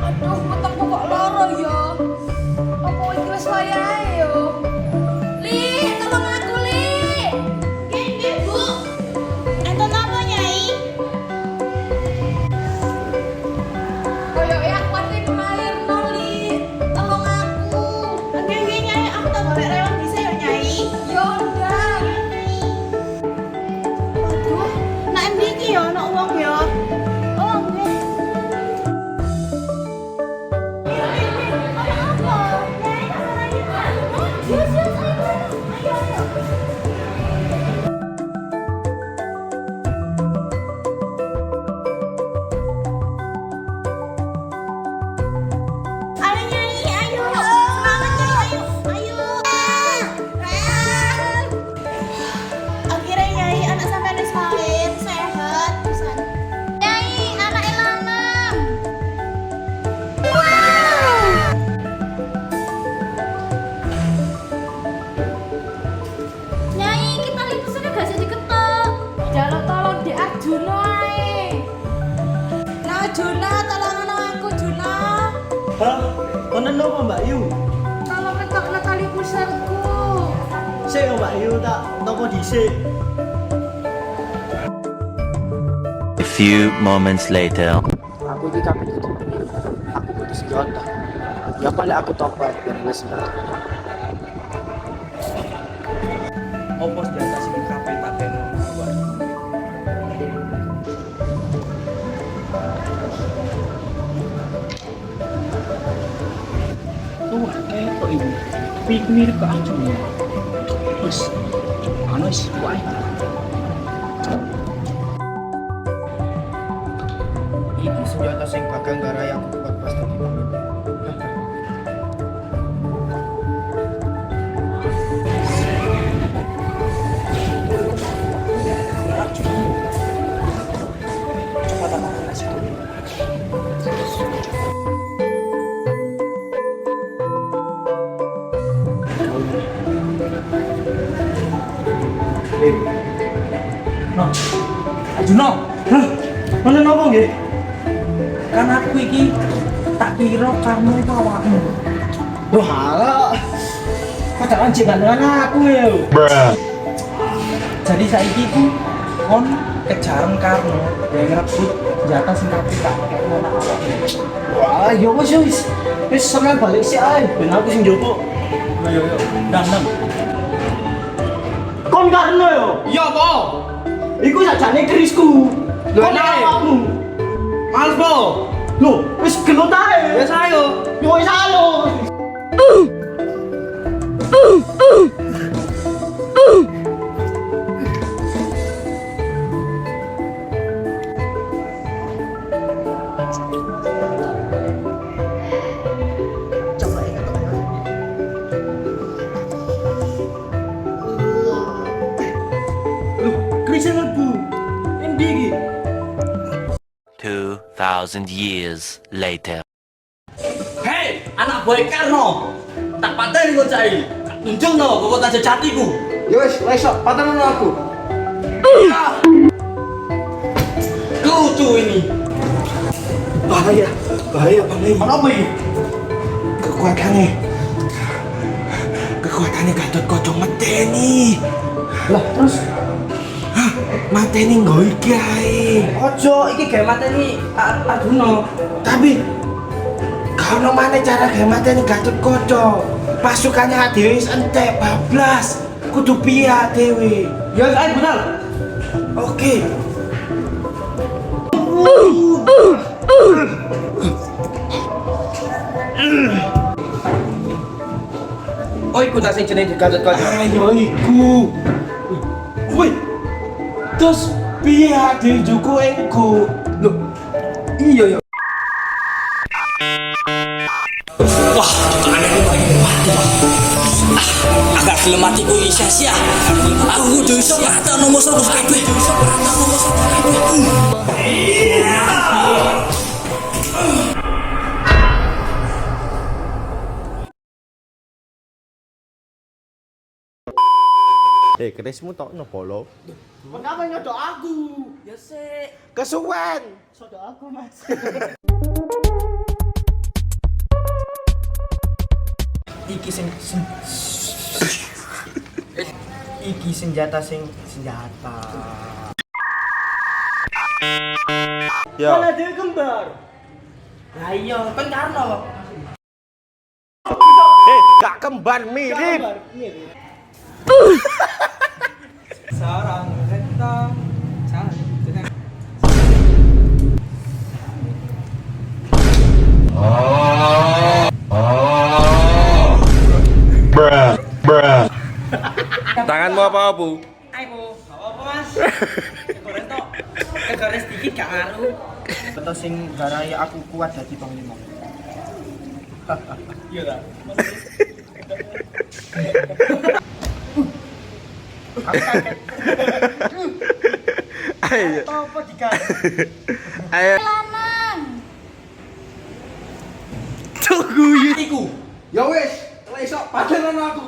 Aduh, mataku kok loro ya. Apa iki wis wayahe yo? Li, tolong aku, Li. Nggih, Bu. Enten apa, Nyai? Koyoke aku ate kelairno, Li. Tolong aku. Nggih, Nyai, aku tak golek rewang bisa ya, Nyai. Yo ndak. Waduh, nak endi iki ya, nak uang ya. Oh, nggih. Ayo Nyai, ayo. Semangat Nyai, ayo. Akhirnya Nyai, anak sampean wis lahir, sehat pisan. Nyai, anak lanang. Nyai, kita lipusannya gak sih diketok. Jaluk tolong di Arjuna ae. Nah, Juna, tolong aku, Juna. Hah? Konen apa Mbak Yu? Tolong ketokno tali pusarku. Sik Mbak Yu tak toko dhisik. A few moments later. Aku iki kabeh itu. Aku butuh senjata. Ya paling aku tobat biar wis senjata. Opo senjata sing kabeh tak kene. Tuh, ketok ini. Pik mirip ke acung ya. Terus, anu wis wae. Ini senjata sing kakang garai aku buat pas tadi. Coba tak makan nasi dulu. No. Arjuna. Hah? Konen apa nggih? Kan aku iki tak kira kamu itu awakmu. Wah, ala. Padahal jenengan dengan aku ya. Jadi saiki ku kon kejaran Karno yang ngerebut jatah sing kabeh tak kekno nak awakmu. Wah, yo wis. Wis sampe balik sih ae, ben aku sing jopo. Yo dang. Kon karno yo. Iya apa? Iku sajane kerisku. Lho, Kon nek. awakmu. Males po. Loh, wis gelut ae. Wis ayo. Yo wis ayo. Coba ya. Loh, kerisnya mlebu. Endi iki? 2,000 years later. Hei, anak boy Karno. Tak pateni kok cai. Tunjukno kekuatan sejatiku. Yo wis, sok patanan aku. Lucu ini. Bahaya Bang. Apa iki? Kekuatannya Gatot Kaca meteni. Lah, terus Mateni nggo iki ae. ojo iki gawe mateni Arjuna. Tapi kalau mana cara gawe mateni Gatot Kaca? Pasukannya dhewe wis entek bablas. Kudu piye dhewe? Ya ayo benar. Oke. Oh, iku tak sing jenenge Gatot Kaca. Ayo iku. Woi. Terus piye ade juku engko? Loh, iya ya. Wah, aneh agak film matiku sia-sia. Aku kudu iso rata nomor 100 kabeh. Kerismu tok nopolo. Kenapa nyodok aku? Kesuwen. Sodok aku, Mas. iki iki senjata senjata. Ya. Mana dia kembar? Lah iya, kan Karno. Gak kembar mirip. Sarang rentang cantik. Tanganmu apa, Bu? Ayo, apa Mas? Goreng tok. Goreng sedikit gak ngaruh. Betul sing garai aku kuat dadi panglima. Iya ta? Ayo. Apa digas? Ayo. Lanang. Tunggu Iku. ya wis, esok padahal aku.